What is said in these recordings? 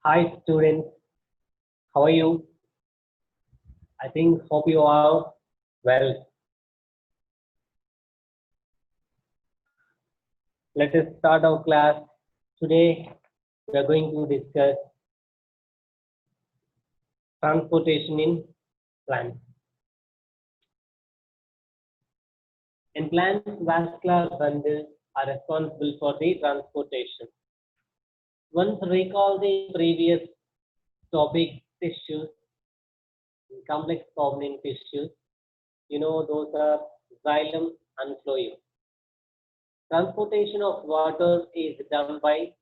Hi students, how are you? I think hope you are well. Let us start our class. Today we are going to discuss transportation in plants. In plants, vascular bundles are responsible for the transportation. Once recall the previous topic tissues, complex permanent tissues. Those are xylem and phloem. Transportation of water is done by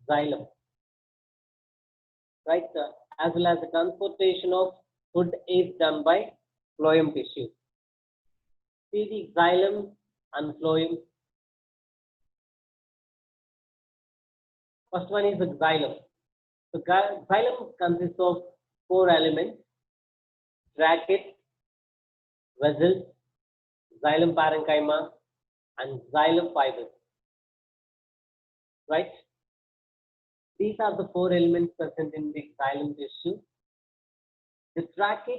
xylem, right? As well as the transportation of food is done by phloem tissue. See the xylem and phloem. First one is the xylem. So xylem consists of four elements: trachea, vessels, xylem parenchyma, and xylem fibers. Right? These are the four elements present in the xylem tissue. The trachea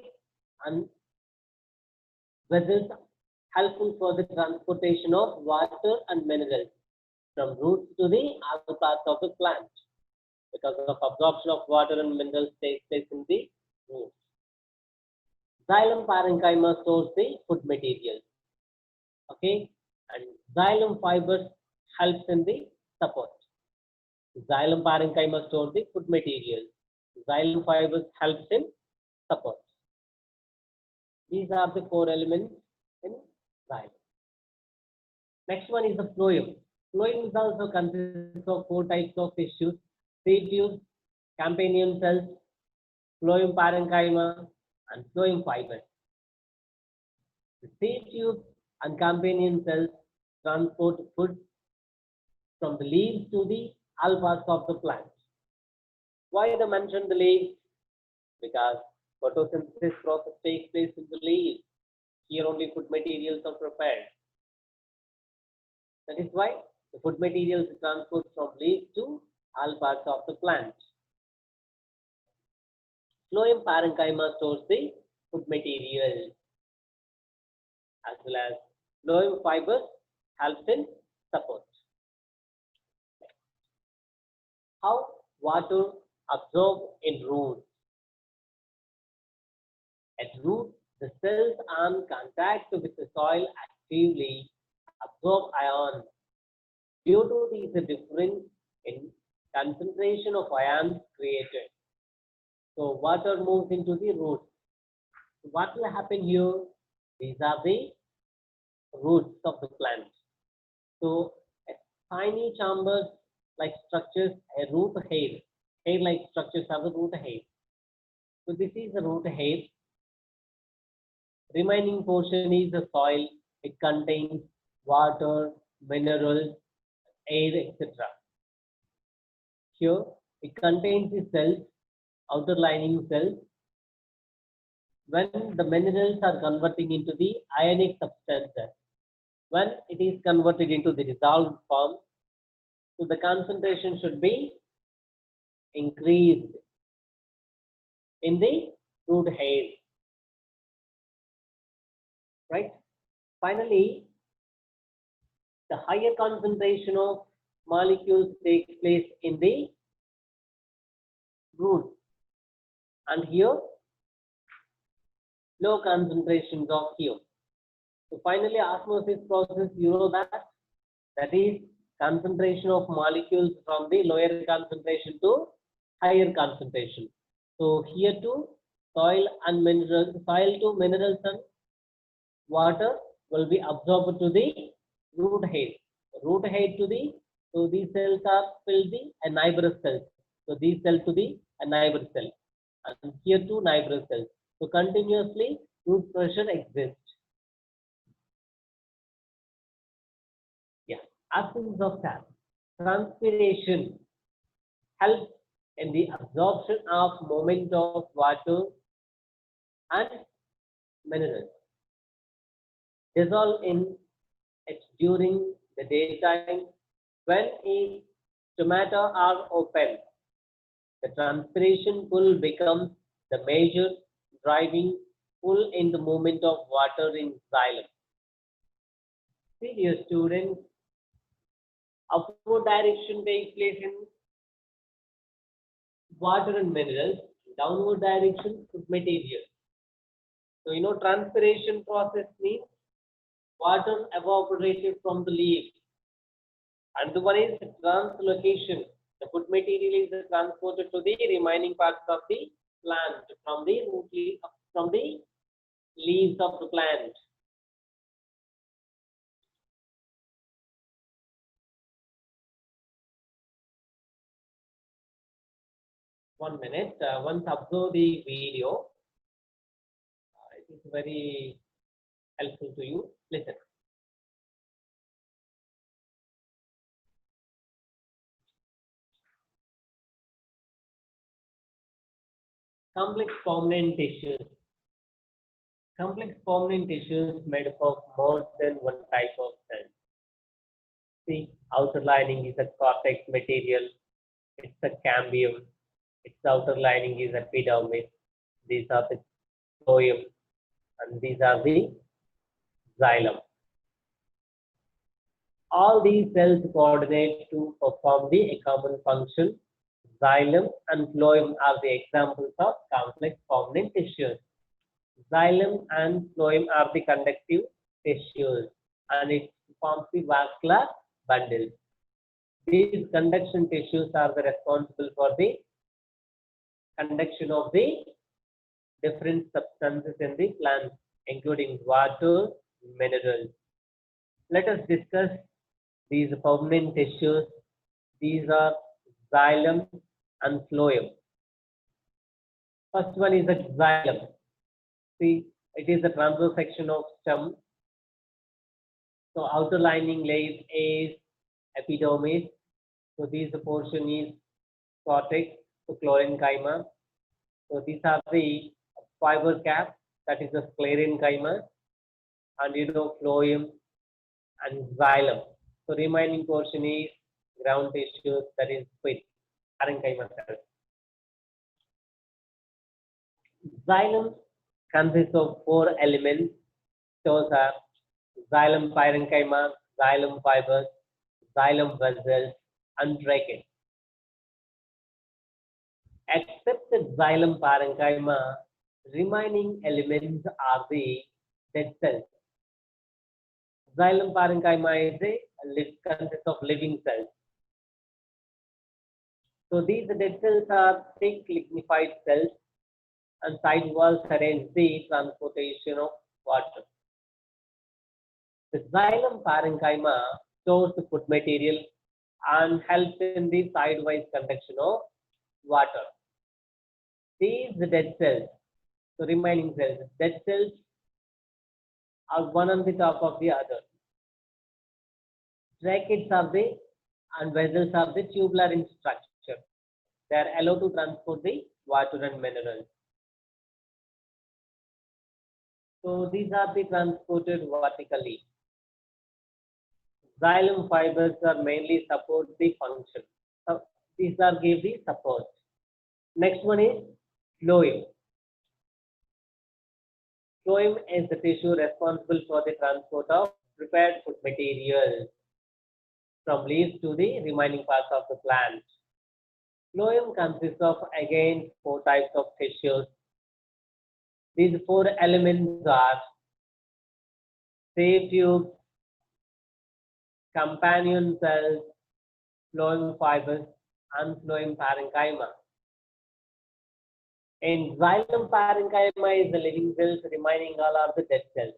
and vessels helpful for the transportation of water and minerals from roots to the other parts of the plant because of absorption of water and minerals takes place in the roots. Xylem parenchyma stores the food materials. Okay, and xylem fibers helps in the support. Xylem parenchyma stores the food materials. Xylem fibers helps in support. These are the four elements in xylem. Next one is the phloem. Phloem is also consists of four types of tissues: seed tubes, companion cells, phloem parenchyma, and phloem fibers. The seed tubes and companion cells transport food from the leaves to the all parts of the plant. Why they mention the leaves? Because photosynthesis process takes place in the leaves. Here only food materials are prepared. That is why the food materials transport from leaves to all parts of the plant. Phloem parenchyma stores the food material as well as phloem fibers helps in support. How water absorbed in roots. At roots, the cells on contact with the soil actively absorb ions. Due to these difference in concentration of ions created, so water moves into the roots. What will happen here? These are the roots of the plant. So tiny chambers like structures, a root hair. Hair-like structures have the root hair. So this is the root hair. Remaining portion is the soil. It contains water, minerals, air, etc. Here it contains the cells, outer lining cells. When the minerals are converting into the ionic substances, when it is converted into the dissolved form, so the concentration should be increased in the root hair. Right? Finally, the higher concentration of molecules takes place in the root, and here low concentrations of here. So finally, osmosis process, that is concentration of molecules from the lower concentration to higher concentration. So here too, soil to minerals and water will be absorbed to the root head. Root head to the, so these cells are filled the a neighbor cells. So these cells to the a neighbor cell, and here too neighbor cells. So continuously root pressure exists. Yeah, absence of tap. Transpiration helps in the absorption of movement of water and minerals. Dissolve in it during the daytime when its stomata are open. The transpiration pull becomes the major driving pull in the movement of water in xylem. See, dear students, upward direction takes place in water and minerals, downward direction is material. So, transpiration process means water evaporated from the leaves. And the one is translocation. The food material is transported to the remaining parts of the plant from the leaves of the plant. One minute. Once observe the video, it is very helpful to you. Listen. Complex permanent tissues. Complex permanent tissues made up of more than one type of cell. See, outer lining is a cortex material. It's a cambium. Its outer lining is epidermis. These are the phloem, and these are the xylem. All these cells coordinate to perform the common function. Xylem and phloem are the examples of complex permanent tissues. Xylem and phloem are the conductive tissues, and it forms the vascular bundles. These conduction tissues are the responsible for the conduction of the different substances in the plant, including water, minerals. Let us discuss these permanent tissues. These are xylem and phloem. First one is the xylem. See, it is the transverse section of stem. So outer lining layer is epidermis. So this portion is cortex, so sclerenchyma. So these are the fiber cap, that is the sclerenchyma, and phloem and xylem. So remaining portion is ground tissues, that is pith, parenchyma cells. Xylem consists of 4 elements. Those are xylem parenchyma, xylem fibers, xylem vessels, and trachea. Except the xylem parenchyma, remaining elements are the dead cells. Xylem parenchyma consists of living cells. So these dead cells are thick lignified cells, and side walls arrange the transportation of water. The xylem parenchyma stores the food material and helps in the sidewise conduction of water. These dead cells, so remaining cells, dead cells are one on the top of the other. Tracheids are the and vessels are the tubular in structure. They are allowed to transport the water and minerals. So these are the transported vertically. Xylem fibers are mainly support the function. So these are give the support. Next one is phloem. Phloem is the tissue responsible for the transport of prepared food material from leaves to the remaining parts of the plant. Phloem consists of again 4 types of tissues. These 4 elements are sieve tubes, companion cells, phloem fibers, and phloem parenchyma. In xylem parenchyma is the living cells, remaining all are the dead cells.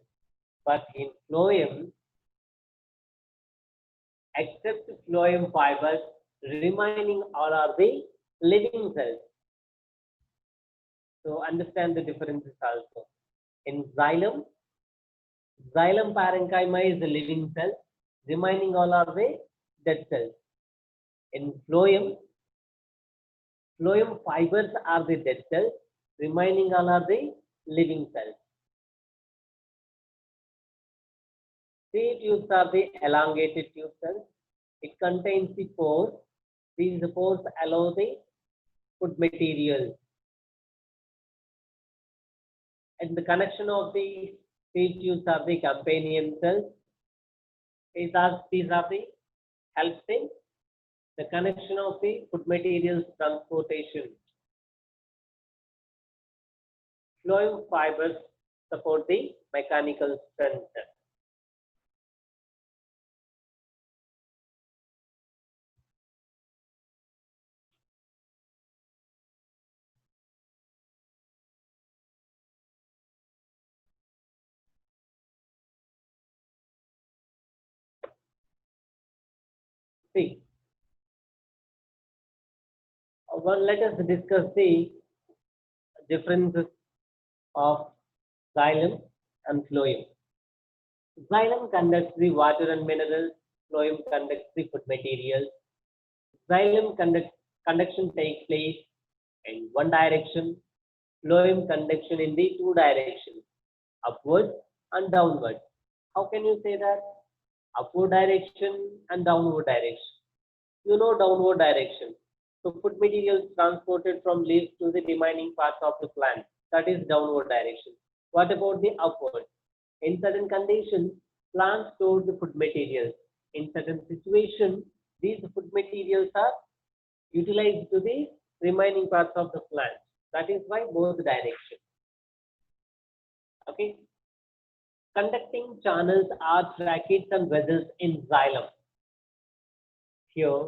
But in phloem, except phloem fibers, remaining all are the living cells. So understand the differences also. In xylem parenchyma is the living cells, remaining all are the dead cells. In phloem fibers are the dead cells, remaining all are the living cells. Sieve tubes are the elongated tube cells. It contains the pores. These pores allow the food materials. And the connection of the seed tubes are the companion cells. These are the helps in the connection of the food materials transportation. Phloem fibers support the mechanical strength. See, let us discuss the differences of xylem and phloem. Xylem conducts the water and minerals, phloem conducts the food materials. Xylem conduction takes place in one direction, phloem conduction in the two directions, upward and downward. How can you say that? Upward direction and downward direction. You know downward direction. So food materials transported from leaves to the remaining parts of the plant. That is downward direction. What about the upward? In certain conditions, plants store the food materials. In certain situations, these food materials are utilized to the remaining parts of the plant. That is why both directions. Okay. Conducting channels are tracheids and vessels in xylem. Here,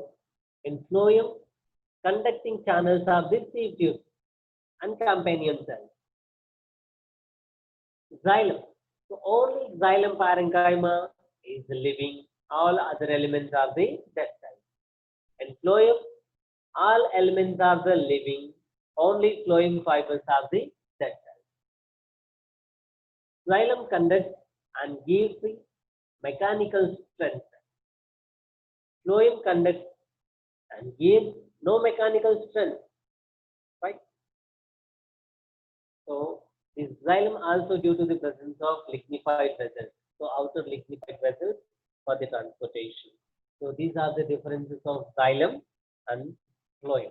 in phloem, conducting channels are the seed tubes and companion cells. Xylem. So only xylem parenchyma is living. All other elements are the dead cells. In phloem, all elements are the living. Only phloem fibers are the dead cells. Xylem conducts and gives the mechanical strength. Phloem conducts and gives no mechanical strength. Right? So this xylem also due to the presence of lignified vessels. So outer lignified vessels for the transportation. So these are the differences of xylem and phloem.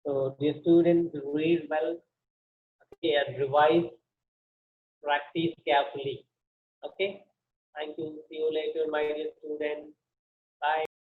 So dear students, read well, okay, and revise, practice carefully. Okay. Thank you. See you later, my dear students.